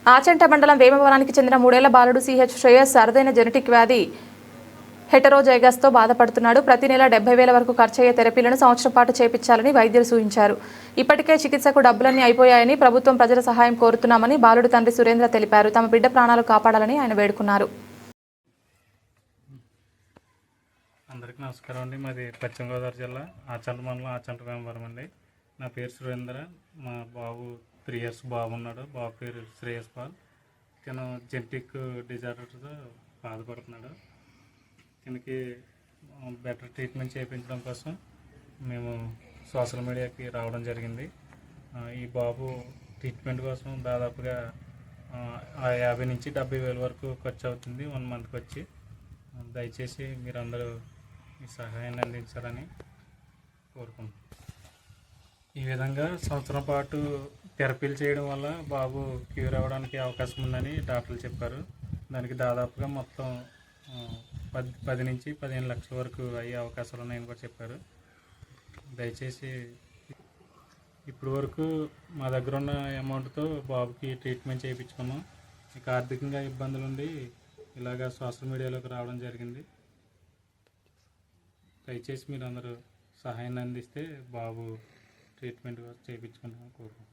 ఆచంట మండలం వేమవరానికి చెందిన 3 ఏళ్ల బాలుడు సిహెచ్ శ్రేయస్ అరుదైన జెనెటిక్ వ్యాధి హెటరోజైగస్తో బాధపడుతున్నాడు. ప్రతి నెల 70,000 వరకు ఖర్చయ్యే థెరపీలను సంవత్సరం పాటు చేపించాలని వైద్యులు సూచించారు. ఇప్పటికే చికిత్సకు డబ్బులన్నీ అయిపోయాయని, ప్రభుత్వం ప్రజల సహాయం కోరుతున్నామని బాలుడు తండ్రి సురేంద్ర తెలిపారు. తమ బిడ్డ ప్రాణాలు కాపాడాలని ఆయన వేడుకున్నారు. అందరికీ నమస్కారం అండి. మాది పశ్చిమ గోదావరి జిల్లా ఆచంట మండలం ఆచంట వేమవరం అండి. నా పేరు సురేంద్ర. మా బాబు 3 years బాబు ఉన్నాడు. బాబు పేరు శ్రేయస్ పాల్. తను జెనెటిక్ డిజార్డర్తో బాధపడుతున్నాడు. తనకి బెటర్ ట్రీట్మెంట్ చేయించడం కోసం మేము సోషల్ మీడియాకి రావడం జరిగింది. ఈ బాబు ట్రీట్మెంట్ కోసం దాదాపుగా 50,000 నుంచి 70,000 వరకు ఖర్చు అవుతుంది 1 monthకి వచ్చి. దయచేసి మీరందరూ ఈ సహాయాన్ని అందించాలని కోరుకుంటున్నాను. ఈ విధంగా సంవత్సరం పాటు థెరపీలు చేయడం వల్ల బాబు క్యూర్ అవ్వడానికి అవకాశం ఉందని డాక్టర్లు చెప్పారు. దానికి దాదాపుగా మొత్తం 10 నుంచి 15 లక్షల వరకు అయ్యే అవకాశాలు ఉన్నాయని కూడా చెప్పారు. దయచేసి ఇప్పటి వరకు మా దగ్గర ఉన్న అమౌంట్తో బాబుకి ట్రీట్మెంట్ చేయించుకున్నాం. ఇక ఆర్థికంగా ఇబ్బందులు ఉండి ఇలాగా సోషల్ మీడియాలోకి రావడం జరిగింది. దయచేసి మీరు అందరూ సహాయాన్ని అందిస్తే బాబు ట్రీట్మెంట్ చేయించుకుంటామని కోరుకుంటున్నాం.